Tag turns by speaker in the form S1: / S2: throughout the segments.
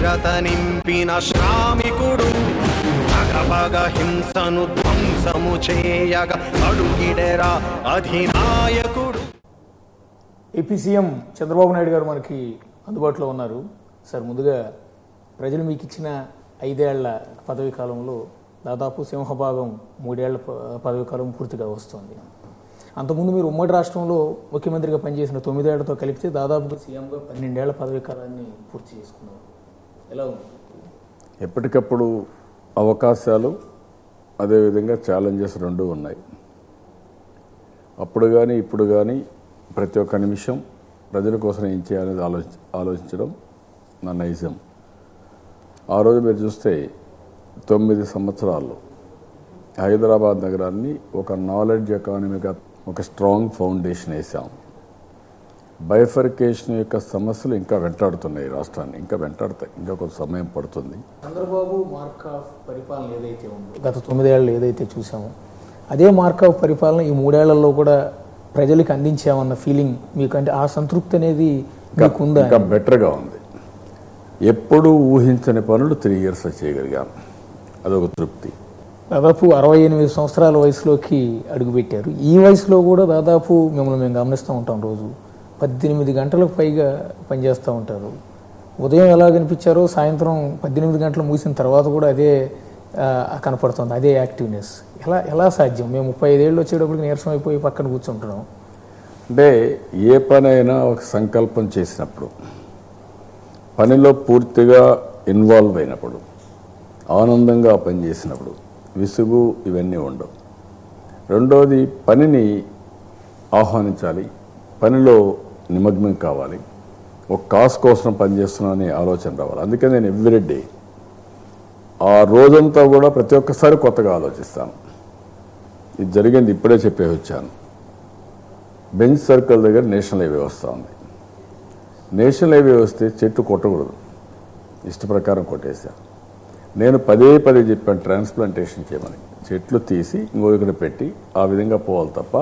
S1: నైతికత నింపిన శ్రామికుడు పగ హింసను ధ్వంసము చేయగా అడుగిడెరా అధినాయకుడు.
S2: ఏపీ సీఎం చంద్రబాబు నాయుడు గారు మనకి అందుబాటులో ఉన్నారు. సార్, ముందుగా ప్రజలు మీకు ఇచ్చిన 5 ఏళ్ల పదవీ కాలంలో దాదాపు సింహభాగం 3 ఏళ్ల పదవీ కాలం పూర్తిగా వస్తుంది. అంతకుముందు మీరు ఉమ్మడి రాష్ట్రంలో ముఖ్యమంత్రిగా పనిచేసిన 9 ఏళ్లతో కలిపితే దాదాపుగా సీఎంగా 12 ఏళ్ల పదవీ కాలాన్ని పూర్తి చేసుకున్నారు. ఎలా ఉంది?
S3: ఎప్పటికప్పుడు అవకాశాలు, అదేవిధంగా ఛాలెంజెస్ రెండూ ఉన్నాయి. అప్పుడు కానీ ఇప్పుడు కానీ ప్రతి ఒక్క నిమిషం ప్రజల కోసం ఏం చేయాలనేది ఆలోచించడం నా నైజం. ఆ రోజు మీరు చూస్తే 9 సంవత్సరాల్లో హైదరాబాద్ నగరాన్ని ఒక నాలెడ్జ్ ఎకానమీగా ఒక స్ట్రాంగ్ ఫౌండేషన్ వేసాం. బైఫర్కేషన్ యొక్క సమస్యలు ఇంకా వెంటాడుతున్నాయి, రాష్ట్రాన్ని ఇంకా వెంటాడుతాయి, ఇంకా కొంత సమయం పడుతుంది.
S2: చంద్రబాబు మార్క్ ఆఫ్ పరిపాలన ఏదైతే ఉందో, గత 9 ఏళ్ళు ఏదైతే చూసామో అదే మార్క్ ఆఫ్ పరిపాలన ఈ 3 ఏళ్లలో కూడా ప్రజలకు అందించామన్న ఫీలింగ్ మీకంటే ఆ సంతృప్తి అనేది మీకుందా?
S3: ఇంకా బెటర్గా ఉంది. ఎప్పుడూ ఊహించని పనులు 3 years చేయగలిగాం, అదొక తృప్తి.
S2: దాదాపు 68 సంవత్సరాల వయసులోకి అడుగుపెట్టారు. ఈ వయసులో కూడా దాదాపు మిమ్మల్ని మేము గమనిస్తూ ఉంటాం. రోజు 18 గంటలకు పైగా పనిచేస్తూ ఉంటారు. ఉదయం ఎలా కనిపించారో సాయంత్రం 18 గంటలు ముగిసిన తర్వాత కూడా అదే కనపడుతుంది, అదే యాక్టివ్నెస్. ఎలా సాధ్యం? మేము 35 ఏళ్ళు వచ్చేటప్పటికి నీరసం అయిపోయి పక్కన కూర్చుంటున్నాం.
S3: అంటే ఏ పనైనా ఒక సంకల్పం చేసినప్పుడు, పనిలో పూర్తిగా ఇన్వాల్వ్ అయినప్పుడు, ఆనందంగా పనిచేసినప్పుడు విసుగు ఇవన్నీ ఉండవు. రెండోది, పనిని ఆహ్వానించాలి, పనిలో నిమగ్నం కావాలి, ఒక కాజ్ కోసం పనిచేస్తున్నా అనే ఆలోచన రావాలి. అందుకని నేను ఎవ్రీ డే ఆ రోజంతా కూడా ప్రతి ఒక్కసారి కొత్తగా ఆలోచిస్తాను. ఇది జరిగింది ఇప్పుడే చెప్పే వచ్చాను. బెంచ్ సర్కిల్ దగ్గర నేషనల్ హైవే వస్తూ ఉంది. నేషనల్ హైవే వస్తే చెట్టు కొట్టకూడదు, ఇష్ట ప్రకారం కొట్టేశాను. నేను పదే చెప్పాను ట్రాన్స్ప్లాంటేషన్ చేయమని. చెట్లు తీసి ఇంకో ఇక్కడ పెట్టి ఆ విధంగా పోవాలి తప్ప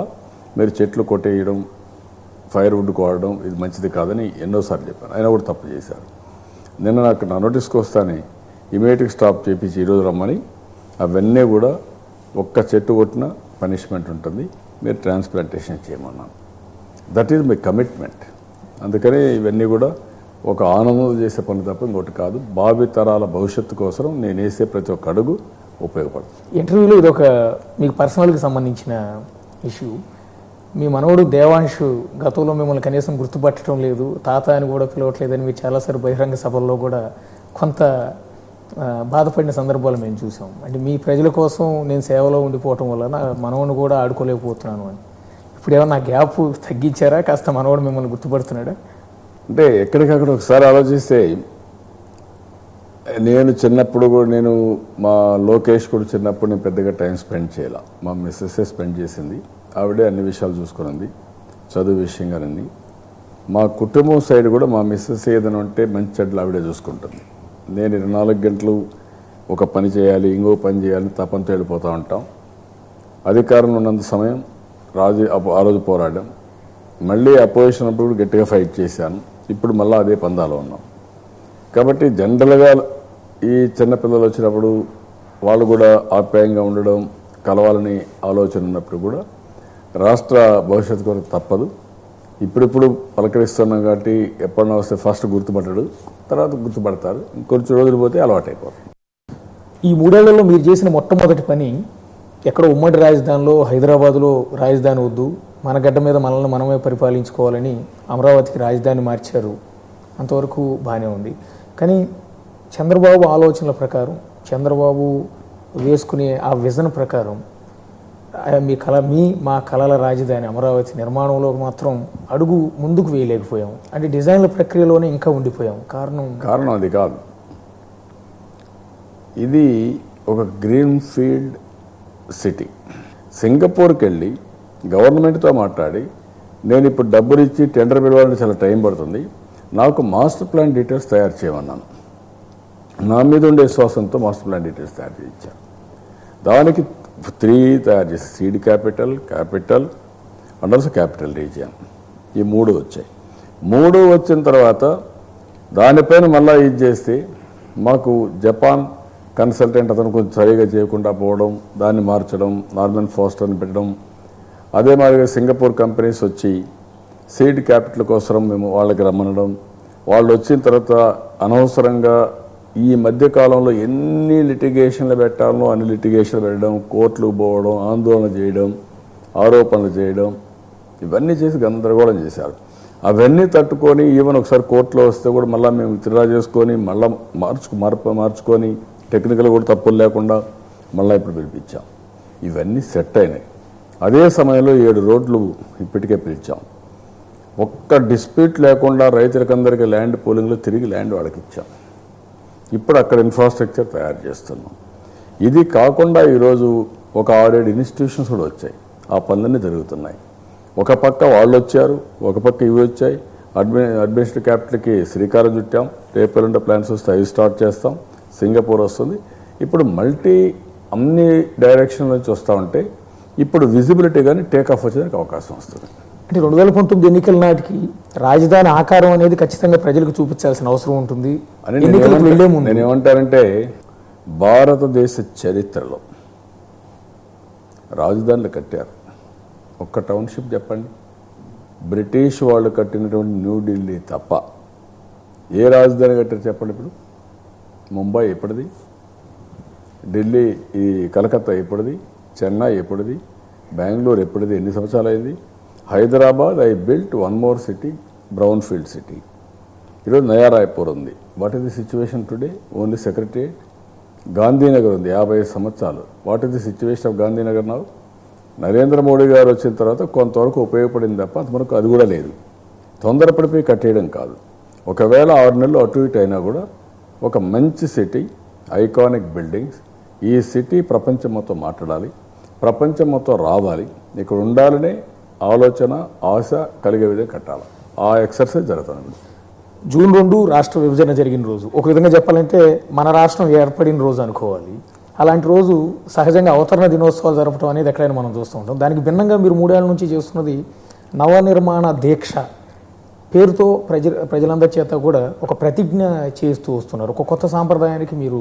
S3: మీరు చెట్లు కొట్టేయడం, ఫైర్వుడ్ వాడడం ఇది మంచిది కాదని ఎన్నోసార్లు చెప్పాను. అయినా కూడా తప్పు చేశారు. నిన్న నాకు నా నోటీస్కి వస్తానే ఇమీడియట్గా స్టాప్ చేయించి ఈరోజు రమ్మని, అవన్నీ కూడా ఒక్క చెట్టు కొట్టిన పనిష్మెంట్ ఉంటుంది, మీరు ట్రాన్స్ప్లాంటేషన్ చేయమన్నాను. That is my commitment. అందుకని ఇవన్నీ కూడా ఒక ఆనందం చేసే పని తప్ప ఇంకోటి కాదు. భావితరాల భవిష్యత్తు కోసం నేను వేసే ప్రతి ఒక్క అడుగు ఉపయోగపడుతుంది.
S2: ఇంటర్వ్యూలో ఇది ఒక మీకు పర్సనల్కి సంబంధించిన ఇష్యూ. మీ మనవడు దేవాంశు గతంలో మిమ్మల్ని కనీసం గుర్తుపట్టడం లేదు, తాత అని కూడా పిలవట్లేదని మీరు చాలాసార్లు బహిరంగ సభల్లో కూడా కొంత బాధపడిన సందర్భాలు మేము చూసాం. అంటే మీ ప్రజల కోసం నేను సేవలో ఉండిపోవటం వల్ల నా మనవడిని కూడా ఆడుకోలేకపోతున్నాను అని. ఇప్పుడు ఏమన్నా గ్యాప్ తగ్గించారా? కాస్త మనవడు మిమ్మల్ని గుర్తుపడుతున్నాడా?
S3: అంటే ఎక్కడికక్కడ ఒకసారి ఆలోచిస్తే, నేను చిన్నప్పుడు కూడా నేను మా లోకేష్ కూడా చిన్నప్పుడు నేను పెద్దగా టైం స్పెండ్ చేయాల, మా మిస్సెస్ స్పెండ్ చేసింది. ఆవిడే అన్ని విషయాలు చూసుకున్నది, చదువు విషయంగానండి. మా కుటుంబం సైడ్ కూడా మా మిస్సెస్ ఏదైనా ఉంటే మంచి చెడ్లు ఆవిడే చూసుకుంటుంది. నేను 24 గంటలు ఒక పని చేయాలి, ఇంకో పని చేయాలని తపంతో వెళ్ళిపోతూ ఉంటాం. అధికారంలో ఉన్నంత సమయం ఆ రోజు పోరాడాం, మళ్ళీ అపోజిషన్ అప్పుడు గట్టిగా ఫైట్ చేశాను. ఇప్పుడు మళ్ళీ అదే పందాలో ఉన్నాం. కాబట్టి జనరల్గా ఈ చిన్నపిల్లలు వచ్చినప్పుడు వాళ్ళు కూడా ఆప్యాయంగా ఉండడం, కలవాలని ఆలోచన ఉన్నప్పుడు కూడా రాష్ట్ర భవిష్యత్తు కొరకు తప్పదు. ఇప్పుడిప్పుడు పలకరిస్తున్నాం కాబట్టి ఎప్పుడన్నా వస్తే ఫస్ట్ గుర్తుపట్టడు, తర్వాత గుర్తుపడతారు, ఇంకొంచెం రోజులు పోతే అలవాటైపోతుంది.
S2: ఈ 3 ఏళ్లలో మీరు చేసిన మొట్టమొదటి పని ఎక్కడ ఉమ్మడి రాజధానిలో హైదరాబాదులో రాజధాని వద్దు, మన గడ్డ మీద మనల్ని మనమే పరిపాలించుకోవాలని అమరావతికి రాజధాని మార్చారు. అంతవరకు బాగానే ఉంది. కానీ చంద్రబాబు ఆలోచనల ప్రకారం, చంద్రబాబు వేసుకునే ఆ విజన్ ప్రకారం మా కళల రాజధాని అమరావతి నిర్మాణంలో మాత్రం అడుగు ముందుకు వేయలేకపోయాం. అంటే డిజైన్ల ప్రక్రియలోనే ఇంకా ఉండిపోయాం.
S3: కారణం అది కాదు. ఇది ఒక గ్రీన్ ఫీల్డ్ సిటీ. సింగపూర్కి వెళ్ళి గవర్నమెంట్తో మాట్లాడి, నేను ఇప్పుడు డబ్బులు ఇచ్చి టెండర్ పిలవాలంటే చాలా టైం పడుతుంది, నాకు మాస్టర్ ప్లాన్ డీటెయిల్స్ తయారు చేయమన్నాను. నా మీద ఉండే విశ్వాసంతో మాస్టర్ ప్లాన్ డీటెయిల్స్ తయారు చేయించాను. దానికి 3 తయారు చేసి seed capital and also capital region, ఈ 3 వచ్చాయి. 3 వచ్చిన తర్వాత దానిపైన మళ్ళీ ఇది చేస్తే మాకు జపాన్ కన్సల్టెంట్ అతను కొంచెం సరిగా చేయకుండా పోవడం, దాన్ని మార్చడం, నార్మన్ ఫాస్టర్ని పెట్టడం, అదే మాదిరిగా సింగపూర్ కంపెనీస్ వచ్చి సీడ్ క్యాపిటల్ కోసం మేము వాళ్ళకి రమ్మనడం, వాళ్ళు వచ్చిన తర్వాత అనవసరంగా ఈ మధ్యకాలంలో ఎన్ని లిటిగేషన్లు పెట్టాలో అన్ని లిటిగేషన్లు పెట్టడం, కోర్టులు పోవడం, ఆందోళన చేయడం, ఆరోపణలు చేయడం, ఇవన్నీ చేసి గందరగోళం చేశారు. అవన్నీ తట్టుకొని ఈవెన్ ఒకసారి కోర్టులో వస్తే కూడా మళ్ళీ మేము విత్డ్రా చేసుకొని మళ్ళీ మార్చుకొని టెక్నికల్ కూడా తప్పులు లేకుండా మళ్ళీ ఇప్పుడు పిలిపించాం. ఇవన్నీ సెట్ అయినాయి. అదే సమయంలో 7 రోడ్లు ఇప్పటికే పిలిచాం. ఒక్క డిస్ప్యూట్ లేకుండా రైతులకందరికీ ల్యాండ్ పూలింగ్లో తిరిగి ల్యాండ్ వాళ్ళకి ఇచ్చాం. ఇప్పుడు అక్కడ ఇన్ఫ్రాస్ట్రక్చర్ తయారు చేస్తున్నాం. ఇది కాకుండా ఈరోజు ఒక 6-7 ఇన్స్టిట్యూషన్స్ కూడా వచ్చాయి. ఆ పనులన్నీ జరుగుతున్నాయి. ఒక పక్క వాళ్ళు వచ్చారు, ఒక పక్క ఇవి వచ్చాయి. అడ్మినిస్ట్రేటివ్ క్యాపిటల్కి శ్రీకారం చుట్టాం. రేపు ప్లాన్స్ వస్తే అవి స్టార్ట్ చేస్తాం. సింగపూర్ వస్తుంది. ఇప్పుడు అన్ని డైరెక్షన్ నుంచి వస్తూ ఉంటే ఇప్పుడు విజిబిలిటీ కానీ టేకాఫ్ వచ్చేదానికి అవకాశం వస్తుంది.
S2: అంటే 2019 ఎన్నికల నాటికి రాజధాని ఆకారం అనేది ఖచ్చితంగా ప్రజలకు చూపించాల్సిన అవసరం ఉంటుంది
S3: అని
S2: ఎన్నికలకు వెళ్లే ముందు.
S3: నేనేమంటానంటే భారతదేశ చరిత్రలో రాజధానులు కట్టారు. ఒక్క టౌన్షిప్ చెప్పండి. బ్రిటిష్ వాళ్ళు కట్టినటువంటి న్యూఢిల్లీ తప్ప ఏ రాజధాని కట్టారు చెప్పండి. ఇప్పుడు ముంబై ఎప్పటిది, ఢిల్లీ ఈ కలకత్తా ఎప్పటిది, చెన్నై ఎప్పటిది, బెంగళూరు ఎప్పటిది, ఎన్ని సంవత్సరాలు అయింది. Hyderabad I built 1 more city, brown field city. ఈరోజు నయా రాయ్పూర్ ఉంది. What is the situation today? Only secretariat. Gandhinagar ఉంది 50 సంవత్సరాలు. What is the situation of Gandhinagar now? Narendra Modi గారు వచ్చిన తర్వాత కొంతవరకు ఉపయోగపడింది తప్ప అంతవరకు అది కూడా లేదు. తొందరపడిపోయి కట్టేయడం కాదు. ఒకవేళ 6 నెలలు అటు ఇటు అయినా కూడా ఒక మంచి సిటీ, ఐకానిక్ బిల్డింగ్స్, ఈ సిటీ ప్రపంచం మొత్తం మాట్లాడాలి, ప్రపంచం మొత్తం రావాలి, ఇక్కడ ఉండాలనే ఆలోచన ఆశ కలిగే విధంగా కట్టాలి. ఆ ఎక్సర్సైజ్ జరుగుతుంది.
S2: జూన్ 2 రాష్ట్ర విభజన జరిగిన రోజు. ఒక విధంగా చెప్పాలంటే మన రాష్ట్రం ఏర్పడిన రోజు అనుకోవాలి. అలాంటి రోజు సహజంగా అవతరణ దినోత్సవాలు జరపడం అనేది ఎక్కడైనా మనం చూస్తూ ఉంటాం. దానికి భిన్నంగా మీరు 3 ఏళ్ల నుంచి చేస్తున్నది నవనిర్మాణ దీక్ష పేరుతో ప్రజలందరి చేత కూడా ఒక ప్రతిజ్ఞ చేస్తూ వస్తున్నారు. ఒక కొత్త సాంప్రదాయానికి మీరు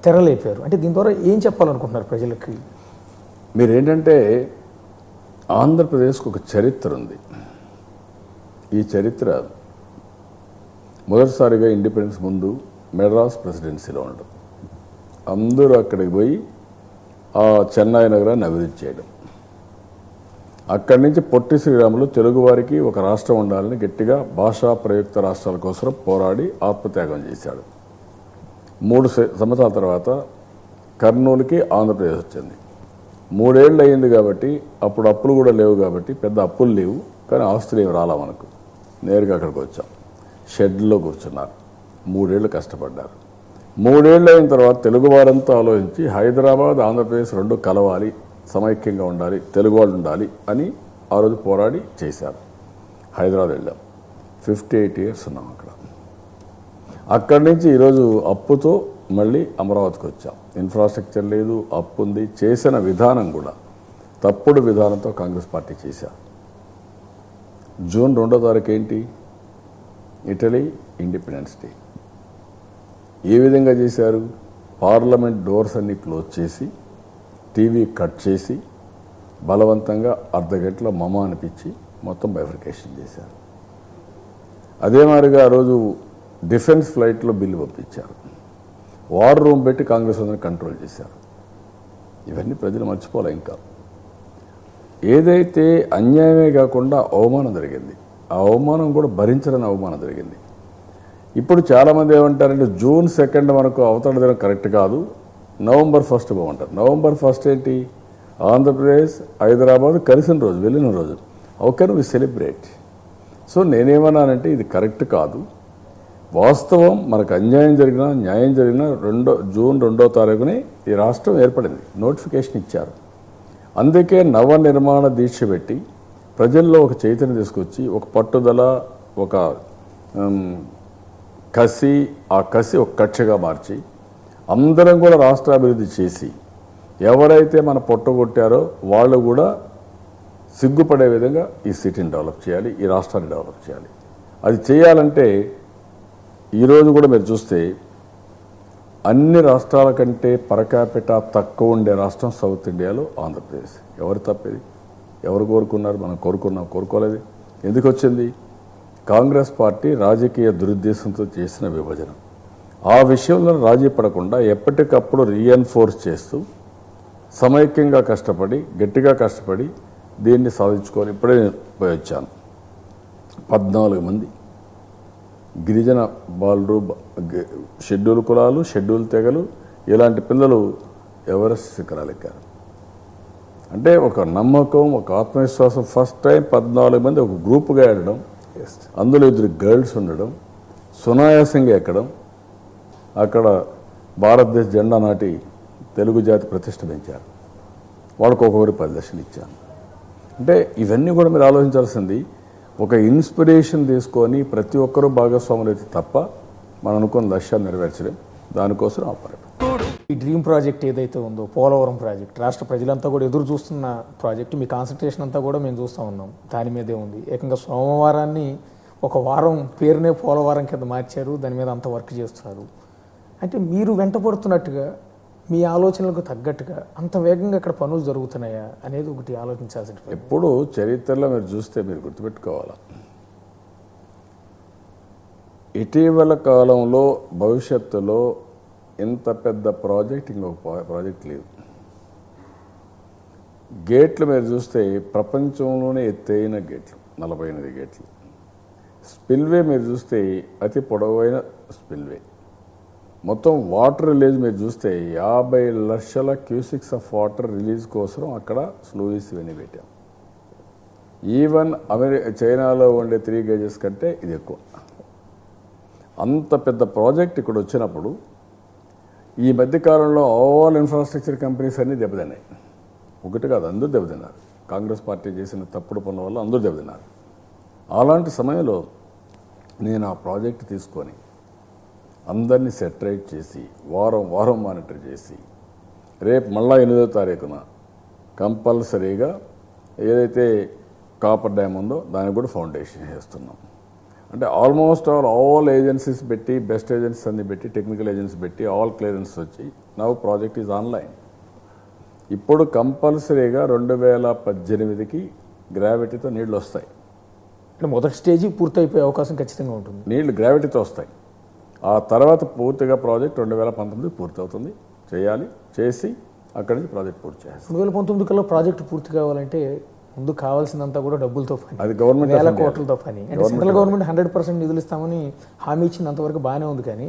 S2: తెరలేపారు. అంటే దీని ద్వారా ఏం చెప్పాలనుకుంటున్నారు ప్రజలకి?
S3: మీరేంటంటే ఆంధ్రప్రదేశ్కు ఒక చరిత్ర ఉంది. ఈ చరిత్ర మొదటిసారిగా ఇండిపెండెన్స్ ముందు మెడ్రాస్ ప్రెసిడెన్సీలో ఉండదు. అందరూ అక్కడికి పోయి ఆ చెన్నై నగరాన్ని అభివృద్ధి చేయడం. అక్కడి నుంచి పొట్టి శ్రీరాములు తెలుగువారికి ఒక రాష్ట్రం ఉండాలని గట్టిగా భాషా ప్రయుక్త రాష్ట్రాల కోసం పోరాడి ఆత్మత్యాగం చేశాడు. 3 సంవత్సరాల తర్వాత కర్నూలుకి ఆంధ్రప్రదేశ్ వచ్చింది. 3 ఏళ్ళు అయ్యింది కాబట్టి అప్పుడు అప్పులు కూడా లేవు కాబట్టి పెద్ద అప్పులు లేవు, కానీ ఆస్తులు ఏమి రాలా మనకు. నేరుగా అక్కడికి వచ్చాం. షెడ్లో కూర్చున్నారు. 3 ఏళ్ళు కష్టపడ్డారు. 3 ఏళ్ళు అయిన తర్వాత తెలుగు వారంతా ఆలోచించి హైదరాబాద్ ఆంధ్రప్రదేశ్ 2 కలవాలి, సమైక్యంగా ఉండాలి, తెలుగు వాళ్ళు ఉండాలి అని ఆ రోజు పోరాడి చేశారు. హైదరాబాద్ వెళ్ళాం. 58 years ఉన్నాం అక్కడ. అక్కడి నుంచి ఈరోజు అప్పుతో మళ్ళీ అమరావతికి వచ్చాం. ఇన్ఫ్రాస్ట్రక్చర్ లేదు, అప్పు ఉంది. చేసిన విధానం కూడా తప్పుడు విధానంతో కాంగ్రెస్ పార్టీ చేశారు. జూన్ 2వ తారీఖు ఏంటి? Italy independence day. ఏ విధంగా చేశారు? పార్లమెంట్ డోర్స్ అన్ని క్లోజ్ చేసి, టీవీ కట్ చేసి, బలవంతంగా అర్ధగంటలో మమ అనిపించి మొత్తం బైఫర్కేషన్ చేశారు. అదే మాదిరిగా ఆ రోజు డిఫెన్స్ ఫ్లైట్లో బిల్లు పంపించారు. వార్ రూమ్ పెట్టి కాంగ్రెస్ వాళ్ళని కంట్రోల్ చేశారు. ఇవన్నీ ప్రజలు మర్చిపోలే. ఇంకా ఏదైతే అన్యాయమే కాకుండా అవమానం జరిగింది, ఆ అవమానం కూడా భరించడానికి అవమానం జరిగింది. ఇప్పుడు చాలామంది ఏమంటారంటే జూన్ 2 మనకు అవతరణ దినం కరెక్ట్ కాదు, నవంబర్ 1 బాగుంటారు. నవంబర్ 1 ఏంటి? ఆంధ్రప్రదేశ్ హైదరాబాద్ కలిసిన రోజు, వెళ్ళిన రోజు. How can we celebrate? So నేనేమన్నానంటే ఇది కరెక్ట్ కాదు. వాస్తవం మనకు అన్యాయం జరిగినా న్యాయం జరిగినా జూన్ 2వ తారీఖునే ఈ రాష్ట్రం ఏర్పడింది. నోటిఫికేషన్ ఇచ్చారు. అందుకే నవనిర్మాణ దీక్ష పెట్టి ప్రజల్లో ఒక చైతన్యం తీసుకొచ్చి, ఒక పట్టుదల, ఒక కసి, ఆ కసి ఒక కక్షగా మార్చి అందరం కూడా రాష్ట్ర అభివృద్ధి చేసి ఎవరైతే మన పొట్టగొట్టారో వాళ్ళు కూడా సిగ్గుపడే విధంగా ఈ సిటీని డెవలప్ చేయాలి, ఈ రాష్ట్రాన్ని డెవలప్ చేయాలి. అది చేయాలంటే ఈరోజు కూడా మీరు చూస్తే అన్ని రాష్ట్రాల కంటే పర్ క్యాపిటా తక్కువ ఉండే రాష్ట్రం సౌత్ ఇండియాలో ఆంధ్రప్రదేశ్. ఎవరు తప్పేది? ఎవరు కోరుకున్నారు? మనం కోరుకోలేదు. ఎందుకు వచ్చింది? కాంగ్రెస్ పార్టీ రాజకీయ దురుద్దేశంతో చేసిన విభజన. ఆ విషయంలో రాజీ పడకుండా ఎప్పటికప్పుడు రీఎన్ఫోర్స్ చేస్తూ సమైక్యంగా కష్టపడి గట్టిగా కష్టపడి దీన్ని సాధించుకొని ఇప్పుడే పోయి వచ్చాను. 14 మంది గిరిజన బాలురు, షెడ్యూల్ కులాలు, షెడ్యూల్ తెగలు, ఇలాంటి పిల్లలు ఎవరెస్ట్ శిఖరాలు ఎక్కారు. అంటే ఒక నమ్మకం, ఒక ఆత్మవిశ్వాసం. ఫస్ట్ టైం 14 మంది ఒక గ్రూపుగా ఆడడం, అందులో 2 గర్ల్స్ ఉండడం, సునాయాసంగా ఎక్కడం, అక్కడ భారతదేశ జెండా నాటి తెలుగు జాతి ప్రతిష్ట పెంచారు. వాళ్ళకు ఒక్కొక్కరు 10 లక్షలు ఇచ్చాను. అంటే ఇవన్నీ కూడా మీరు ఆలోచించాల్సింది. ఒక ఇన్స్పిరేషన్ తీసుకొని ప్రతి ఒక్కరూ భాగస్వాములు అయితే తప్ప మనం అనుకున్న లక్ష్యాన్ని నెరవేర్చడం. దానికోసం ఆపరేట్.
S2: ఈ డ్రీమ్ ప్రాజెక్ట్ ఏదైతే ఉందో, పోలవరం ప్రాజెక్ట్, రాష్ట్ర ప్రజలంతా కూడా ఎదురు చూస్తున్న ప్రాజెక్టు, మీ కాన్సన్ట్రేషన్ అంతా కూడా మేము చూస్తూ ఉన్నాం దాని మీదే ఉంది. ఏకంగా సోమవారాన్ని ఒక వారం పేరునే పోలవరం కింద మార్చారు, దాని మీద అంత వర్క్ చేస్తున్నారు. అంటే మీరు వెంటపడుతున్నట్టుగా మీ ఆలోచనలకు తగ్గట్టుగా అంత వేగంగా ఇక్కడ పనులు జరుగుతున్నాయా అనేది ఒకటి ఆలోచించాల్సిన.
S3: ఎప్పుడు చరిత్రలో మీరు చూస్తే మీరు గుర్తుపెట్టుకోవాలా, ఇటీవల కాలంలో భవిష్యత్తులో ఇంత పెద్ద ప్రాజెక్ట్ ఇంకొక ప్రాజెక్ట్ లేదు. గేట్లు మీరు చూస్తే ప్రపంచంలోనే ఎత్తైన గేట్లు 48 గేట్లు. స్పిల్వే మీరు చూస్తే అతి పొడవైన స్పిల్వే. మొత్తం వాటర్ రిలీజ్ మీరు చూస్తే 50 లక్షల క్యూసిక్స్ ఆఫ్ వాటర్ రిలీజ్ కోసం అక్కడ స్లూయిస్ ఇవన్నీ పెట్టాం. ఈవెన్ చైనాలో ఉండే 3 గేజెస్ కంటే ఇది ఎక్కువ. అంత పెద్ద ప్రాజెక్ట్ ఇక్కడ వచ్చినప్పుడు ఈ మధ్యకాలంలో ఆల్ ఇన్ఫ్రాస్ట్రక్చర్ కంపెనీస్ అన్నీ దెబ్బతిన్నాయి. ఒకటి కాదు, అందరూ దెబ్బతిన్నారు. కాంగ్రెస్ పార్టీ చేసిన తప్పుడు పనుల వల్ల అందరూ దెబ్బతిన్నారు. అలాంటి సమయంలో నేను ఆ ప్రాజెక్ట్ తీసుకొని అందరినీ సెటరేట్ చేసి వారం మానిటర్ చేసి రేపు మళ్ళా 8వ తారీఖున కంపల్సరీగా ఏదైతే కాపర్ డ్యామ్ ఉందో దానికి కూడా ఫౌండేషన్ చేస్తున్నాం. అంటే ఆల్మోస్ట్ ఆల్ ఏజెన్సీస్ పెట్టి, బెస్ట్ ఏజెన్సీస్ అన్ని పెట్టి, టెక్నికల్ ఏజెన్సీ పెట్టి ఆల్ క్లియరెన్స్ వచ్చి నవ్ ప్రాజెక్ట్ ఈజ్ ఆన్లైన్. ఇప్పుడు కంపల్సరీగా 2018కి గ్రావిటీతో నీళ్లు వస్తాయి.
S2: అంటే మొదటి స్టేజీ పూర్తయిపోయే అవకాశం ఖచ్చితంగా ఉంటుంది.
S3: నీళ్లు గ్రావిటీతో వస్తాయి. ఆ తర్వాత పూర్తిగా ప్రాజెక్ట్ 2019 పూర్తవుతుంది. చేసి అక్కడి నుంచి ప్రాజెక్ట్ పూర్తి చేయాలి.
S2: 2019 కల్లా ప్రాజెక్టు పూర్తి కావాలంటే ముందు కావాల్సిందంతా కూడా డబ్బులతో పని,
S3: అది గవర్నమెంట్
S2: వేల కోట్లతో పని. అంటే సెంట్రల్ గవర్నమెంట్ 100% నిధులు ఇస్తామని హామీ ఇచ్చింది, అంతవరకు బాగానే ఉంది. కానీ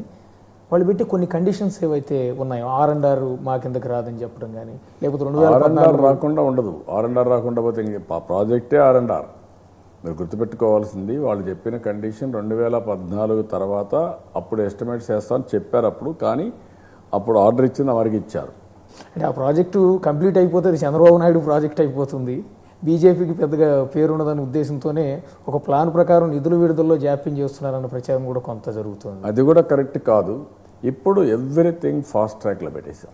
S2: వాళ్ళు పెట్టి కొన్ని కండిషన్స్ ఏవైతే ఉన్నాయో, R&R మా కిందకి రాదని చెప్పడం కానీ, లేకపోతే 2014
S3: రాకుండా ఉండదు. R&R రాకుండా పోతే ప్రాజెక్టే R&R. మీరు గుర్తుపెట్టుకోవాల్సింది, వాళ్ళు చెప్పిన కండిషన్ 2014 తర్వాత అప్పుడు ఎస్టిమేట్స్ చేస్తామని చెప్పారు అప్పుడు. కానీ అప్పుడు ఆర్డర్ ఇచ్చింది వారికి ఇచ్చారు.
S2: అంటే ఆ ప్రాజెక్టు కంప్లీట్ అయిపోతే అది చంద్రబాబు నాయుడు ప్రాజెక్ట్ అయిపోతుంది, బీజేపీకి పెద్దగా పేరున్నదనే ఉద్దేశంతోనే ఒక ప్లాన్ ప్రకారం నిధుల విడుదలలో జాప్యం చేస్తున్నారన్న ప్రచారం కూడా కొంత జరుగుతుంది.
S3: అది కూడా కరెక్ట్ కాదు. ఇప్పుడు ఎవ్రీథింగ్ ఫాస్ట్ ట్రాక్లో పెట్టేశాం,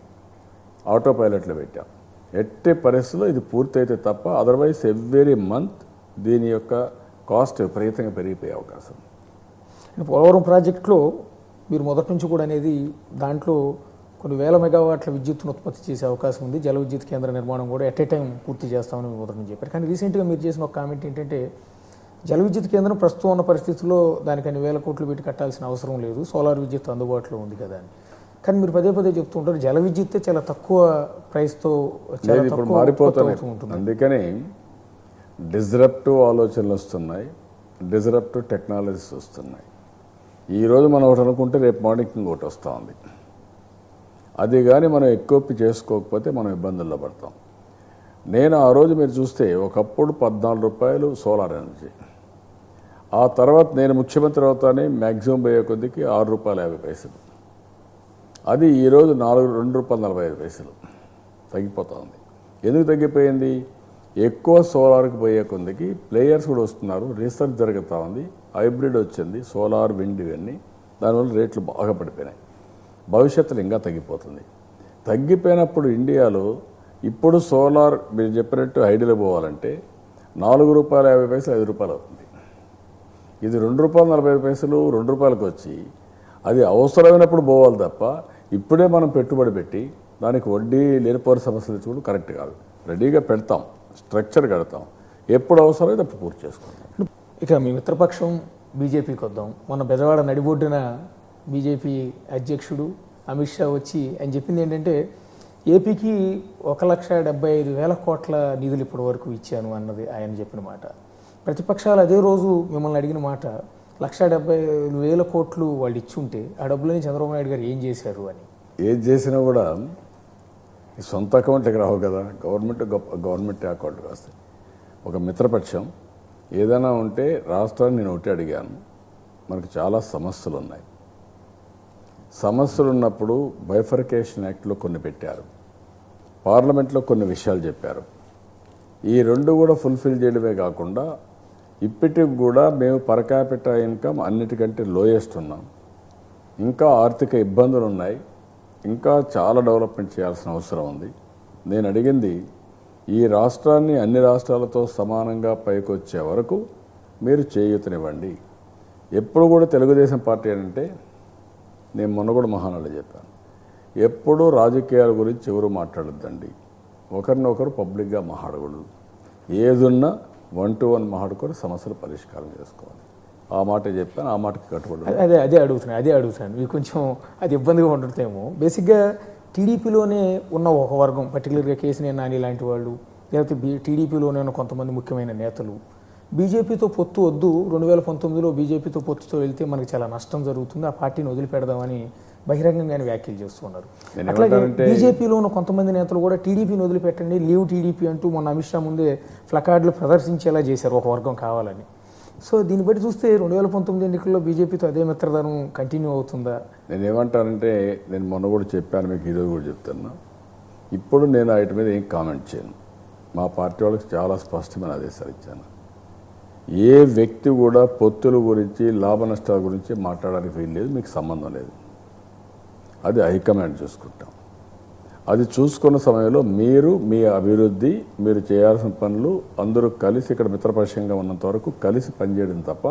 S3: ఆటో పైలట్లో పెట్టాం. ఎట్టి పరిస్థితుల్లో ఇది పూర్తయితే తప్ప అదర్వైజ్ ఎవ్రీ మంత్ దీని యొక్క కాస్ట్ విపరీతంగా పెరిగిపోయే అవకాశం.
S2: పోలవరం ప్రాజెక్టులో మీరు మొదటి నుంచి కూడా అనేది దాంట్లో కొన్ని వేల మెగావాట్ల విద్యుత్తును ఉత్పత్తి చేసే అవకాశం ఉంది. జల విద్యుత్ కేంద్ర నిర్మాణం కూడా ఎట్ ఏ టైం పూర్తి చేస్తామని మొదటి నుంచి చెప్పారు. కానీ రీసెంట్గా మీరు చేసిన ఒక కామెంట్ ఏంటంటే, జల విద్యుత్ కేంద్రం ప్రస్తుతం ఉన్న పరిస్థితుల్లో దానికి అన్ని వేల కోట్లు పెట్టి కట్టాల్సిన అవసరం లేదు, సోలార్ విద్యుత్ అందుబాటులో ఉంది కదా అని. కానీ మీరు పదే చెప్తూ ఉంటారు జల విద్యుత్ చాలా తక్కువ ప్రైస్తో
S3: ఇప్పుడు మారిపోతుంది. అందుకని డిస్రప్టివ్ ఆలోచనలు వస్తున్నాయి, డిస్రప్టివ్ టెక్నాలజీస్ వస్తున్నాయి. ఈరోజు మనం ఒకటి అనుకుంటే రేపు మార్నింగ్ ఇంకోటి వస్తూ ఉంది. అది కానీ మనం ఎక్కువ చేసుకోకపోతే మనం ఇబ్బందుల్లో పడతాం. నేను ఆ రోజు మీరు చూస్తే ఒకప్పుడు 14 రూపాయలు సోలార్ ఎనర్జీ, ఆ తర్వాత నేను ముఖ్యమంత్రి అవుతానే మ్యాక్సిమం పోయే కొద్దికి 6 రూపాయలు 50 పైసలు, అది ఈరోజు 2 రూపాయలు 45 తగ్గిపోతూ ఉంది. ఎందుకు తగ్గిపోయింది? ఎక్కువ సోలార్కి పోయే కొద్దికి ప్లేయర్స్ కూడా వస్తున్నారు, రీసెర్చ్ జరుగుతూ ఉంది, హైబ్రిడ్ వచ్చింది, సోలార్ విండ్ ఇవన్నీ, దానివల్ల రేట్లు బాగా పడిపోయినాయి. భవిష్యత్తులో ఇంకా తగ్గిపోతుంది. తగ్గిపోయినప్పుడు ఇండియాలో ఇప్పుడు సోలార్ మీరు చెప్పినట్టు ఐడియాలో పోవాలంటే 4 రూపాయలు 50 పైసలు 5 రూపాయలు అవుతుంది. ఇది 2 రూపాయలు 45 పైసలు 2 రూపాయలకు వచ్చి అది అవసరమైనప్పుడు పోవాలి తప్ప ఇప్పుడే మనం పెట్టుబడి పెట్టి దానికి వడ్డీ లేనిపోని సమస్యలు తెచ్చుకోవడం కరెక్ట్ కాదు. రెడీగా పెడతాం, స్ట్రక్చర్ కడతాం, ఎప్పుడు అవసరమైతే అప్పుడు పూర్తి చేసుకుంటాం.
S2: ఇక మీ మిత్రపక్షం బీజేపీకి వద్దాం. మొన్న బెజవాడ నడిబొడ్డున బీజేపీ అధ్యక్షుడు అమిత్ షా వచ్చి ఆయన చెప్పింది ఏంటంటే ఏపీకి 1,75,000 కోట్ల నిధులు ఇప్పటి వరకు ఇచ్చాను అన్నది ఆయన చెప్పిన మాట. ప్రతిపక్షాలు అదే రోజు మిమ్మల్ని అడిగిన మాట 1,75,000 కోట్లు వాళ్ళు ఇచ్చి ఉంటే ఆ డబ్బులని చంద్రబాబు నాయుడు గారు ఏం చేశారు అని.
S3: ఏది చేసినా కూడా సొంత అకౌంట్కి రావు కదా, గవర్నమెంట్ అకౌంట్కి వస్తాయి. ఒక మిత్రపక్షం ఏదైనా ఉంటే రాష్ట్రాన్ని నేను ఒకటి అడిగాను, మనకు చాలా సమస్యలు ఉన్నాయి. సమస్యలు ఉన్నప్పుడు బైఫర్కేషన్ యాక్ట్లో కొన్ని పెట్టారు, పార్లమెంట్లో కొన్ని విషయాలు చెప్పారు. ఈ రెండు కూడా ఫుల్ఫిల్ చేయడమే కాకుండా ఇప్పటికి కూడా మేము పర్ క్యాపిటల్ ఇన్కమ్ అన్నిటికంటే లోయెస్ట్ ఉన్నాం. ఇంకా ఆర్థిక ఇబ్బందులు ఉన్నాయి, ఇంకా చాలా డెవలప్మెంట్ చేయాల్సిన అవసరం ఉంది. నేను అడిగింది ఈ రాష్ట్రాన్ని అన్ని రాష్ట్రాలతో సమానంగా పైకి వచ్చే వరకు మీరు చేయూతనివ్వండి. ఎప్పుడు కూడా తెలుగుదేశం పార్టీ అంటే నేను మొన్న కూడా మహానాడు చెప్పాను, ఎప్పుడూ రాజకీయాల గురించి ఎవరు మాట్లాడొద్దండి, ఒకరినొకరు పబ్లిక్గా మాట్లాడకూడదు, ఏదున్నా 1-to-1 మాట్లాడుకొని సమస్యలు పరిష్కారం చేసుకోవాలి. ఆ మాట చెప్పాను, ఆ మాటకి కట్టుబడి
S2: అదే అడుగుతున్నాను మీకు కొంచెం అది ఇబ్బందిగా ఉంటుందేమో. బేసిక్గా టీడీపీలోనే ఉన్న ఒక వర్గం, పర్టికులర్గా కేసీఆర్ నాని లాంటి వాళ్ళు, లేకపోతే టీడీపీలోనే ఉన్న కొంతమంది ముఖ్యమైన నేతలు బీజేపీతో పొత్తు వద్దు, 2019లో బీజేపీతో పొత్తుతో వెళ్తే మనకి చాలా నష్టం జరుగుతుంది, ఆ పార్టీని వదిలిపెడదామని బహిరంగంగానే వ్యాఖ్యలు చేస్తున్నారు. అట్లాగే బీజేపీలో ఉన్న కొంతమంది నేతలు కూడా టీడీపీని వదిలిపెట్టండి, లీవ్ టీడీపీ అంటూ మొన్న అమిత్ షా ముందే ప్లకార్డులు ప్రదర్శించేలా చేశారు ఒక వర్గం కావాలని. సో దీన్ని బట్టి చూస్తే 2019 ఎన్నికల్లో బీజేపీతో అదే మిత్రధనం కంటిన్యూ అవుతుందా?
S3: నేను ఏమంటానంటే, నేను మొన్న కూడా చెప్పాను, మీకు ఈరోజు కూడా చెప్తున్నా, ఇప్పుడు నేను వాటి మీద ఏం కామెంట్ చేయను. మా పార్టీ వాళ్ళకి చాలా స్పష్టమైన ఆదేశాలు ఇచ్చాను. ఏ వ్యక్తి కూడా పొత్తుల గురించి లాభ నష్టాల గురించి మాట్లాడడానికి వీలు లేదు, మీకు సంబంధం లేదు. అది హైకమాండ్ చూసుకుంటాం. అది చూసుకున్న సమయంలో మీరు మీ అభివృద్ధి, మీరు చేయాల్సిన పనులు అందరూ కలిసి ఇక్కడ మిత్రపక్షంగా ఉన్నంత వరకు కలిసి పనిచేయడం తప్ప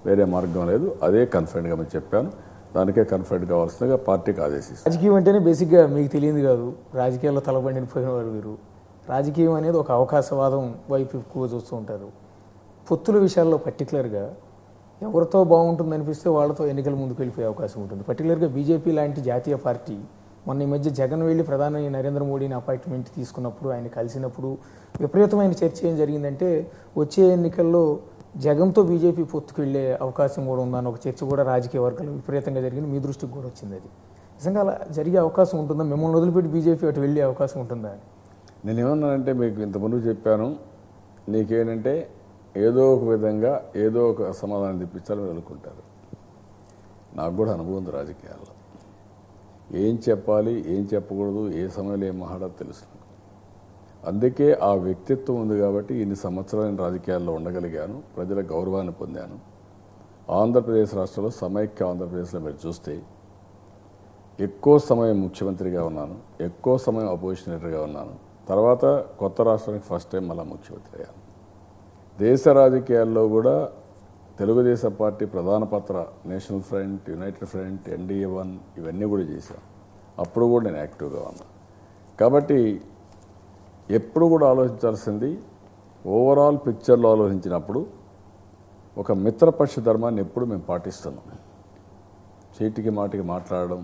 S3: వేరే మార్గం లేదు. అదే కన్ఫైన్డ్గా మేము చెప్పాను, దానికే కన్ఫైన్డ్ కావాల్సిందిగా పార్టీకి ఆదేశిస్తాం.
S2: రాజకీయం అంటేనే బేసిక్గా మీకు తెలియదు కాదు, రాజకీయాల్లో తలబండిన పోయిన వారు మీరు. రాజకీయం అనేది ఒక అవకాశవాదం వైపు ఎక్కువ చూస్తూ ఉంటారు. పొత్తుల విషయాల్లో పర్టికులర్గా ఎవరితో బాగుంటుంది అనిపిస్తే వాళ్ళతో ఎన్నికల ముందుకు వెళ్ళిపోయే అవకాశం ఉంటుంది. పర్టికులర్గా బీజేపీ లాంటి జాతీయ పార్టీ మొన్న ఈ మధ్య జగన్ వెళ్ళి ప్రధాని నరేంద్ర మోడీని అపాయింట్మెంట్ తీసుకున్నప్పుడు, ఆయన కలిసినప్పుడు విపరీతమైన చర్చ ఏం జరిగిందంటే వచ్చే ఎన్నికల్లో జగన్తో బీజేపీ పొత్తుకు వెళ్ళే అవకాశం కూడా ఉందని ఒక చర్చ కూడా రాజకీయ వర్గాలు విపరీతంగా జరిగింది. మీ దృష్టికి కూడా వచ్చింది. అది నిజంగా అలా జరిగే అవకాశం ఉంటుందా? మిమ్మల్ని వదిలిపెట్టి బీజేపీ అటు వెళ్ళే అవకాశం ఉంటుందా అని
S3: నేను ఏమన్నానంటే, మీకు ఇంతకుముందు చెప్పాను, నీకేంటంటే ఏదో ఒక విధంగా ఏదో ఒక సమాధానం తెప్పించాలని అనుకుంటారు. నాకు కూడా అనుభవం ఉంది రాజకీయాల్లో, ఏం చెప్పాలి ఏం చెప్పకూడదు, ఏ సమయంలో ఏం మాట్లాడాలో తెలుసు. అందుకే ఆ వ్యక్తిత్వం ఉంది కాబట్టి ఇన్ని సంవత్సరాలు రాజకీయాల్లో ఉండగలిగాను, ప్రజల గౌరవాన్ని పొందాను. ఆంధ్రప్రదేశ్ రాష్ట్రంలో సమైక్య ఆంధ్రప్రదేశ్లో మీరు చూస్తే ఎక్కువ సమయం ముఖ్యమంత్రిగా ఉన్నాను, ఎక్కువ సమయం అపోజిషన్ లీడర్గా ఉన్నాను. తర్వాత కొత్త రాష్ట్రానికి ఫస్ట్ టైం మళ్ళీ ముఖ్యమంత్రి అయ్యాను. దేశ రాజకీయాల్లో కూడా తెలుగుదేశం పార్టీ ప్రధాన పాత్ర, national front, United front, NDA-1 ఇవన్నీ కూడా చేశాను. అప్పుడు కూడా నేను యాక్టివ్గా ఉన్నాను. కాబట్టి ఎప్పుడు కూడా ఆలోచించాల్సింది ఓవరాల్ పిక్చర్లో ఆలోచించినప్పుడు ఒక మిత్రపక్ష ధర్మాన్ని ఎప్పుడు మేము పాటిస్తున్నాం. చీటికి మాటికి మాట్లాడడం,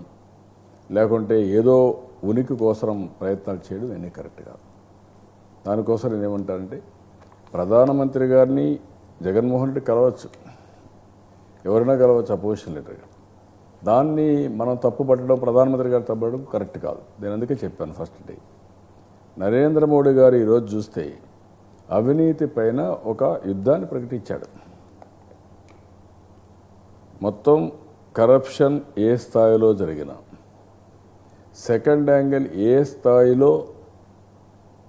S3: లేకుంటే ఏదో ఉనికి కోసం ప్రయత్నాలు చేయడం ఇవన్నీ కరెక్ట్ కాదు. దానికోసం నేను ఏమంటానంటే, ప్రధానమంత్రి గారిని జగన్మోహన్ రెడ్డి కలవచ్చు, ఎవరైనా కలవచ్చు అపోజిషన్ లీడర్గా. దాన్ని మనం తప్పు పట్టడం, ప్రధానమంత్రి గారు తప్పడం కరెక్ట్ కాదు. నేను అందుకే చెప్పాను ఫస్ట్ డే. నరేంద్ర మోడీ గారు ఈరోజు చూస్తే అవినీతి పైన ఒక యుద్ధాన్ని ప్రకటించాడు. మొత్తం కరప్షన్ ఏ స్థాయిలో జరిగినా, సెకండ్ యాంగిల్ ఏ స్థాయిలో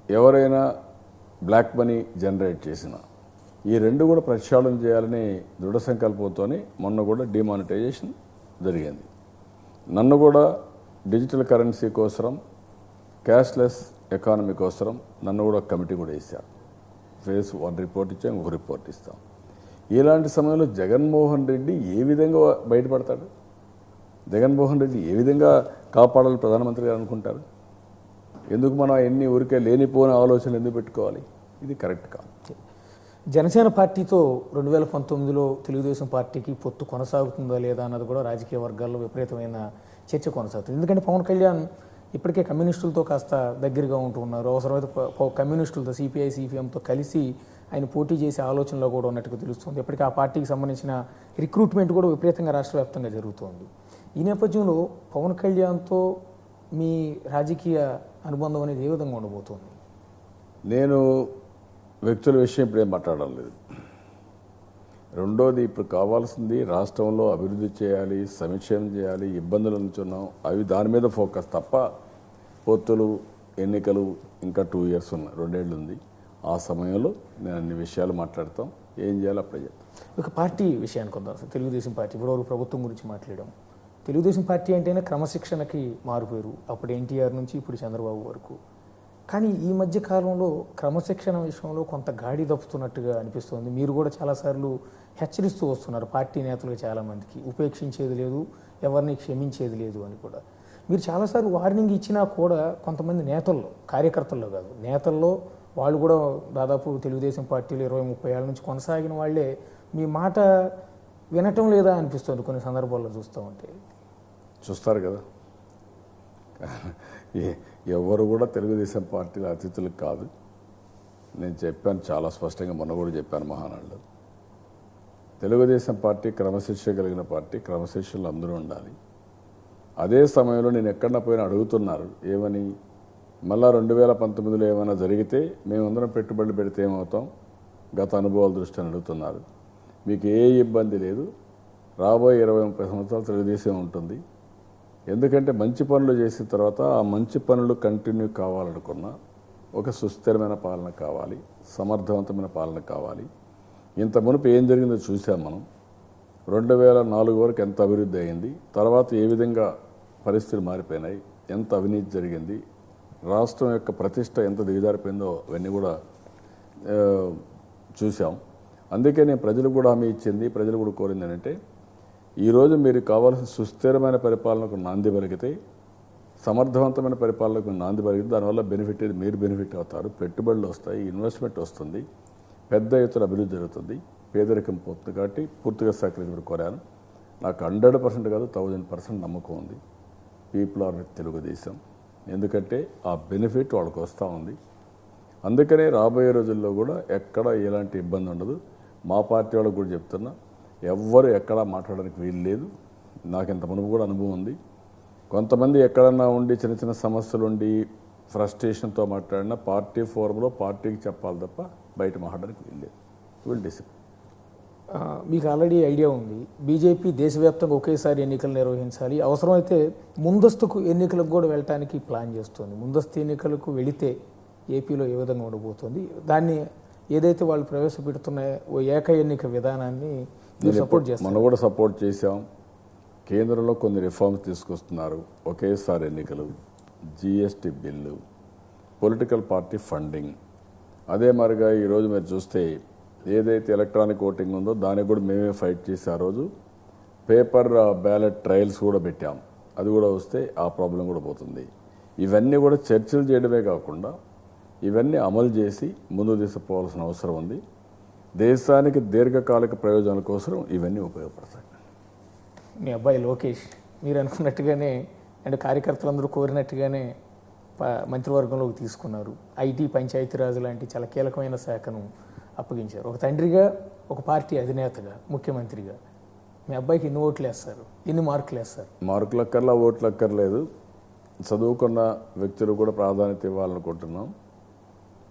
S3: ఎవరైనా బ్లాక్ మనీ జనరేట్ చేసినా, ఈ రెండు కూడా ప్రక్షాళన చేయాలని దృఢ సంకల్పంతోనే మొన్న కూడా డిమానిటైజేషన్ జరిగింది. నన్ను కూడా డిజిటల్ కరెన్సీ కోసం, క్యాష్లెస్ ఎకానమీ కోసం నన్ను కూడా కమిటీ కూడా వేశారు. ఫేజ్ 1 రిపోర్ట్ ఇచ్చాం, ఇంకొక రిపోర్ట్ ఇస్తాం. ఇలాంటి సమయంలో జగన్మోహన్ రెడ్డి ఏ విధంగా బయటపడతాడు? జగన్మోహన్ రెడ్డి ఏ విధంగా కాపాడాలి ప్రధానమంత్రి గారు అనుకుంటారు? ఎందుకు మనం ఎన్ని ఊరికే లేనిపోని ఆలోచనలు ఎందుకు పెట్టుకోవాలి? ఇది కరెక్ట్ కాదు.
S2: జనసేన పార్టీతో 2019లో తెలుగుదేశం పార్టీకి పొత్తు కొనసాగుతుందా లేదా అన్నది కూడా రాజకీయ వర్గాల్లో విపరీతమైన చర్చ కొనసాగుతుంది. ఎందుకంటే పవన్ కళ్యాణ్ ఇప్పటికే కమ్యూనిస్టులతో కాస్త దగ్గరగా ఉంటూ ఉన్నారు. అవసరమైతే కమ్యూనిస్టులతో సిపిఐ సిపిఎంతో కలిసి ఆయన పోటీ చేసే ఆలోచనలో కూడా ఉన్నట్టుగా తెలుస్తుంది. ఇప్పటికీ ఆ పార్టీకి సంబంధించిన రిక్రూట్మెంట్ కూడా విపరీతంగా రాష్ట్ర వ్యాప్తంగా జరుగుతోంది. ఈ నేపథ్యంలో పవన్ కళ్యాణ్తో మీ రాజకీయ అనుబంధం అనేది ఏ విధంగా ఉండబోతోంది?
S3: నేను వ్యక్తుల విషయం ఇప్పుడేం మాట్లాడడం లేదు. రెండోది, ఇప్పుడు కావాల్సింది రాష్ట్రంలో అభివృద్ధి చేయాలి, సంక్షేమం చేయాలి, ఇబ్బందులు ఉంచున్నాం, అవి దాని మీద ఫోకస్ తప్ప పొత్తులు ఎన్నికలు ఇంకా 2 years ఉన్నాయి, 2 ఏళ్ళు ఉంది. ఆ సమయంలో నేను అన్ని విషయాలు మాట్లాడతాం, ఏం చేయాలో అప్పుడే చెప్తాం.
S2: ఒక పార్టీ విషయానికి వద్దాం సార్. తెలుగుదేశం పార్టీ ఇప్పటివరకు ప్రభుత్వం గురించి మాట్లాడాం. తెలుగుదేశం పార్టీ అంటేనే క్రమశిక్షణకి మారుపేరు. అప్పుడు ఎన్టీఆర్ నుంచి ఇప్పుడు చంద్రబాబు వరకు. కానీ ఈ మధ్య కాలంలో క్రమశిక్షణ విషయంలో కొంత గాడి తప్పుతున్నట్టుగా అనిపిస్తుంది. మీరు కూడా చాలాసార్లు హెచ్చరిస్తూ వస్తున్నారు పార్టీ నేతలకు, చాలామందికి ఉపేక్షించేది లేదు, ఎవరిని క్షమించేది లేదు అని కూడా. మీరు చాలాసార్లు వార్నింగ్ ఇచ్చినా కూడా కొంతమంది నేతల్లో, కార్యకర్తల్లో కాదు, నేతల్లో వాళ్ళు కూడా దాదాపు తెలుగుదేశం పార్టీలో 20-30 ఏళ్ళ నుంచి కొనసాగిన వాళ్ళే మీ మాట వినటం లేదా అనిపిస్తుంది కొన్ని సందర్భాల్లో చూస్తూ ఉంటే.
S3: చూస్తారు కదా, ఎవరు కూడా తెలుగుదేశం పార్టీలో అతిథులు కాదు. నేను చెప్పాను చాలా స్పష్టంగా, మొన్న కూడా చెప్పాను మహానాడులో. తెలుగుదేశం పార్టీ క్రమశిక్షణ కలిగిన పార్టీ, క్రమశిక్షణలు అందరూ ఉండాలి. అదే సమయంలో నేను ఎక్కడన్నా పోయినా అడుగుతున్నారు ఏమని, మళ్ళా 2019లో ఏమైనా జరిగితే మేమందరం పెట్టుబడులు పెడితే ఏమవుతాం, గత అనుభవాల దృష్టిని అడుగుతున్నారు. మీకు ఏ ఇబ్బంది లేదు, రాబోయే 20-30 సంవత్సరాలు తెలుగుదేశం ఉంటుంది. ఎందుకంటే మంచి పనులు చేసిన తర్వాత ఆ మంచి పనులు కంటిన్యూ కావాలనుకున్నా ఒక సుస్థిరమైన పాలన కావాలి, సమర్థవంతమైన పాలన కావాలి. ఇంత మునుపు ఏం జరిగిందో చూసాం మనం. 2004 వరకు ఎంత అభివృద్ధి అయింది, తర్వాత ఏ విధంగా పరిస్థితులు మారిపోయినాయి, ఎంత అవినీతి జరిగింది, రాష్ట్రం యొక్క ప్రతిష్ట ఎంత దిగజారిపోయిందో అవన్నీ కూడా చూసాం. అందుకే నేను ప్రజలకు కూడా హామీ ఇచ్చింది, ప్రజలు కూడా కోరింది ఏంటంటే, ఈరోజు మీరు కావాల్సిన సుస్థిరమైన పరిపాలనకు నాంది పలికితే, సమర్థవంతమైన పరిపాలనకు నాంది పలికితే దానివల్ల బెనిఫిట్ మీరు బెనిఫిట్ అవుతారు, పెట్టుబడులు వస్తాయి, ఇన్వెస్ట్మెంట్ వస్తుంది, పెద్ద ఎత్తున అభివృద్ధి జరుగుతుంది, పేదరికం పోతుంది. కాబట్టి పూర్తిగా సహకరించమని కోరాను. నాకు 100% కాదు 1000% నమ్మకం ఉంది. People are with Telugu Desam. ఎందుకంటే ఆ బెనిఫిట్ వాళ్ళకి వస్తూ ఉంది. అందుకనే రాబోయే రోజుల్లో కూడా ఎక్కడ ఎలాంటి ఇబ్బంది ఉండదు. మా పార్టీ వాళ్ళకు కూడా చెప్తున్నా, ఎవ్వరు ఎక్కడా మాట్లాడడానికి వీలు లేదు. నాకు ఇంత మునుపు కూడా అనుభవం ఉంది. కొంతమంది ఎక్కడన్నా ఉండి చిన్న చిన్న సమస్యలు ఉండి ఫ్రస్ట్రేషన్తో మాట్లాడినా పార్టీ ఫోరంలో పార్టీకి చెప్పాలి తప్ప బయట మాట్లాడడానికి వీలు లేదు. Will discipline.
S2: మీకు ఆల్రెడీ ఐడియా ఉంది, బీజేపీ దేశవ్యాప్తంగా ఒకేసారి ఎన్నికలు నిర్వహించాలి, అవసరమైతే ముందస్తుకు ఎన్నికలకు కూడా వెళ్ళటానికి ప్లాన్ చేస్తుంది. ముందస్తు ఎన్నికలకు వెళితే ఏపీలో ఏ విధంగా ఉండబోతుంది, దాన్ని ఏదైతే వాళ్ళు ప్రవేశపెడుతున్న ఓ ఏక ఎన్నిక విధానాన్ని సపోర్ట్ చేస్తారు.
S3: మనం కూడా సపోర్ట్ చేశాం. కేంద్రంలో కొన్ని రిఫార్మ్స్ తీసుకొస్తున్నారు, ఒకేసారి ఎన్నికలు, GST bill, political party funding. అదే మరిగా ఈరోజు మీరు చూస్తే ఏదైతే ఎలక్ట్రానిక్ ఓటింగ్ ఉందో దానికి కూడా మేమే ఫైట్ చేసి ఆ రోజు పేపర్ బ్యాలెట్ ట్రయల్స్ కూడా పెట్టాం. అది కూడా వస్తే ఆ ప్రాబ్లం కూడా పోతుంది. ఇవన్నీ కూడా చర్చలు చేయడమే కాకుండా ఇవన్నీ అమలు చేసి ముందుకు తీసుకుపోవాల్సిన అవసరం ఉంది. దేశానికి దీర్ఘకాలిక ప్రయోజనాల కోసం ఇవన్నీ ఉపయోగపడతాయి.
S2: మీ అబ్బాయి లోకేష్ మీరు అనుకున్నట్టుగానే అంటే కార్యకర్తలందరూ కోరినట్టుగానే మంత్రివర్గంలోకి తీసుకున్నారు. ఐటీ, పంచాయతీరాజు లాంటి చాలా కీలకమైన శాఖను అప్పగించారు. ఒక తండ్రిగా, ఒక పార్టీ అధినేతగా, ముఖ్యమంత్రిగా మీ అబ్బాయికి ఎన్ని ఓట్లు వేస్తారు, ఎన్ని మార్కులు వేస్తారు?
S3: మార్కులు అక్కర్లా, ఓట్లు అక్కర్లేదు. చదువుకున్న వ్యక్తులు కూడా ప్రాధాన్యత ఇవ్వాలనుకుంటున్నాం.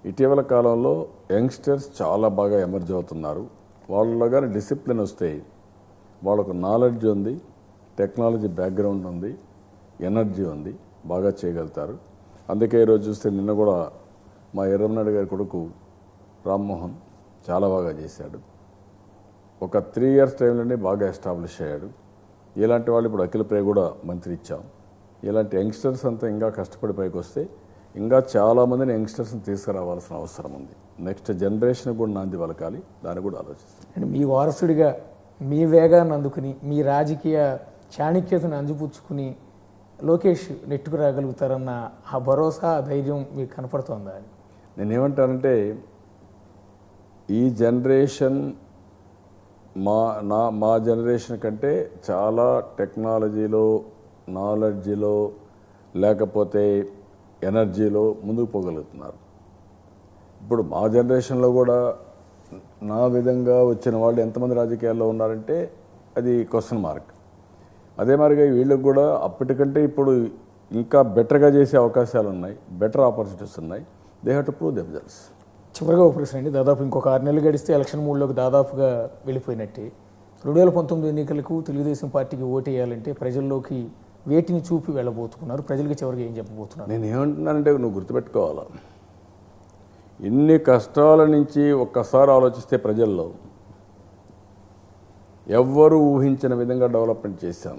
S3: ఇటీవల కాలంలో యంగ్స్టర్స్ చాలా బాగా ఎమర్జ్ అవుతున్నారు. వాళ్ళలో కానీ డిసిప్లిన్ వస్తే వాళ్ళకు నాలెడ్జ్ ఉంది, టెక్నాలజీ బ్యాక్గ్రౌండ్ ఉంది, ఎనర్జీ ఉంది, బాగా చేయగలుగుతారు. అందుకే ఈరోజు చూస్తే నిన్న కూడా మా ఎర్రమనాయుడు గారి కొడుకు రామ్మోహన్ చాలా బాగా చేశాడు. ఒక 3 years టైంలోనే బాగా ఎస్టాబ్లిష్ అయ్యాడు. ఇలాంటి వాళ్ళు ఇప్పుడు అఖిల ప్రియ కూడా మంత్రి ఇచ్చాం. ఇలాంటి యంగ్స్టర్స్ అంతా ఇంకా కష్టపడి పైకి వస్తే ఇంకా చాలామందిని యంగ్స్టర్స్ని తీసుకురావాల్సిన అవసరం ఉంది. నెక్స్ట్ జనరేషన్ కూడా నాంది పలకాలి, దాన్ని కూడా ఆలోచిస్తాం.
S2: అంటే మీ వారసుడిగా మీ వేగాన్ని అందుకుని మీ రాజకీయ చాణక్యతను అందిపుచ్చుకుని లోకేష్ నెట్టుకు రాగలుగుతారన్న ఆ భరోసా ఆ ధైర్యం మీకు కనపడుతోందా అని?
S3: నేనేమంటానంటే ఈ జనరేషన్ మా జనరేషన్ కంటే చాలా టెక్నాలజీలో, నాలెడ్జ్లో, లేకపోతే ఎనర్జీలో ముందుకు పోగలుగుతున్నారు. ఇప్పుడు మా జనరేషన్లో కూడా నా విధంగా వచ్చిన వాళ్ళు ఎంతమంది రాజకీయాల్లో ఉన్నారంటే అది క్వశ్చన్ మార్క్. అదే మాదిరిగా వీళ్ళకి కూడా అప్పటికంటే ఇప్పుడు ఇంకా బెటర్గా చేసే అవకాశాలు ఉన్నాయి, బెటర్ ఆపర్చునిటీస్ ఉన్నాయి. They have to prove themselves.
S2: చివరిగా ఒక ప్రశ్న అండి. దాదాపు ఇంకొక 6 నెలలు గడిస్తే ఎలక్షన్ మూడ్లోకి దాదాపుగా వెళ్ళిపోయినట్టే. 2019 ఎన్నికలకు తెలుగుదేశం పార్టీకి ఓటు వేయాలంటే ప్రజల్లోకి వేటిని చూపి వెళ్ళబోతున్నారు? ప్రజలకి చివరికి ఏం చెప్పబోతున్నారు?
S3: నేను ఏమంటున్నానంటే నువ్వు గుర్తుపెట్టుకోవాలా, ఇన్ని కష్టాల నుంచి ఒక్కసారి ఆలోచిస్తే ప్రజల్లో ఎవ్వరూ ఊహించిన విధంగా డెవలప్మెంట్ చేశాం.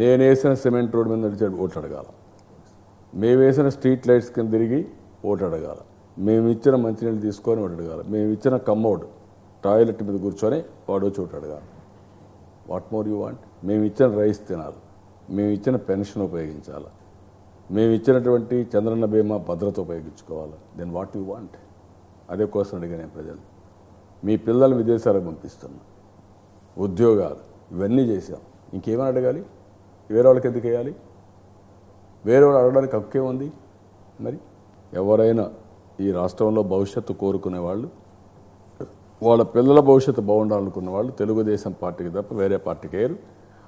S3: నేను వేసిన సిమెంట్ రోడ్ మీద నడిచే ఓటు అడగాల, మేము వేసిన స్ట్రీట్ లైట్స్ కింద తిరిగి ఓటు అడగాల, మేము ఇచ్చిన మంచినీళ్ళు తీసుకొని ఓటు అడగాల, మేము ఇచ్చిన కమ్మోడ్ టాయిలెట్ మీద కూర్చొని వాడు చోటు అడగాల. What more you want? మేము ఇచ్చిన రైస్ తినాలి, మేము ఇచ్చిన పెన్షన్ ఉపయోగించాలి, మేము ఇచ్చినటువంటి చంద్రన్న బీమా భద్రత ఉపయోగించుకోవాలి. Then what you want? అదే కోసం అడిగా నేను ప్రజలు. మీ పిల్లలు విదేశాలకు పంపిస్తున్నా, ఉద్యోగాలు, ఇవన్నీ చేశాం. ఇంకేమైనా అడగాలి? వేరే వాళ్ళకి ఎందుకు వేయాలి? వేరే వాళ్ళు అడగడానికి హక్కే ఉంది. మరి ఎవరైనా ఈ రాష్ట్రంలో భవిష్యత్తు కోరుకునే వాళ్ళు, వాళ్ళ పిల్లల భవిష్యత్తు బాగుండాలనుకున్న వాళ్ళు తెలుగుదేశం పార్టీకి తప్ప వేరే పార్టీకి వేయరు.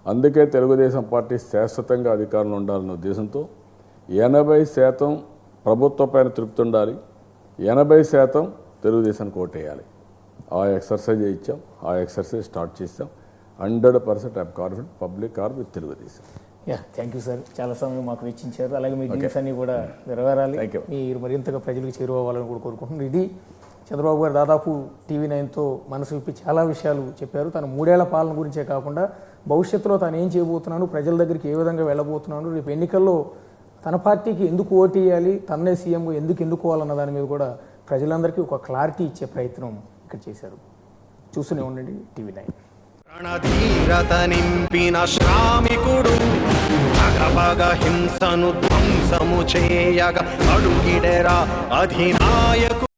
S3: అందుకే తెలుగుదేశం పార్టీ శాశ్వతంగా అధికారంలో ఉండాలన్న ఉద్దేశంతో 80% ప్రభుత్వ పైన తృప్తి ఉండాలి, 80% తెలుగుదేశానికి ఓటేయాలి. ఆ ఎక్సర్సైజ్ ఇచ్చాం, ఆ ఎక్సర్సైజ్ స్టార్ట్ చేసాం. 100% I'm confident public are with Telugu Desam.
S2: Thank you sir, చాలా సమయం మాకు వెచ్చించారు. అలాగే మీ డ్రీమ్స్ అన్నీ కూడా నెరవేరాలి, మీరు మరింతగా ప్రజలకు చేరువవ్వాలని కూడా కోరుకుంటున్నాను. ఇది చంద్రబాబు గారు దాదాపు TV9తో మనసు విప్పి చాలా విషయాలు చెప్పారు. తన 3 ఏళ్ల పాలన గురించే కాకుండా భవిష్యత్తులో తాను ఏం చేయబోతున్నాను, ప్రజల దగ్గరికి ఏ విధంగా వెళ్ళబోతున్నాను, రేపు ఎన్నికల్లో తన పార్టీకి ఎందుకు ఓటు వేయాలి, తన్నే సీఎంగా ఎందుకు ఎన్నుకోవాలన్న దాని మీద కూడా ప్రజలందరికీ ఒక క్లారిటీ ఇచ్చే ప్రయత్నం ఇక్కడ చేశారు. చూస్తూనే ఉండండి TV9.
S1: రణధీరత నింపిన శ్రామికుడు భగభగ హింసను ధ్వంసము చేయగా అడుగిడెరా అధినాయకుడు.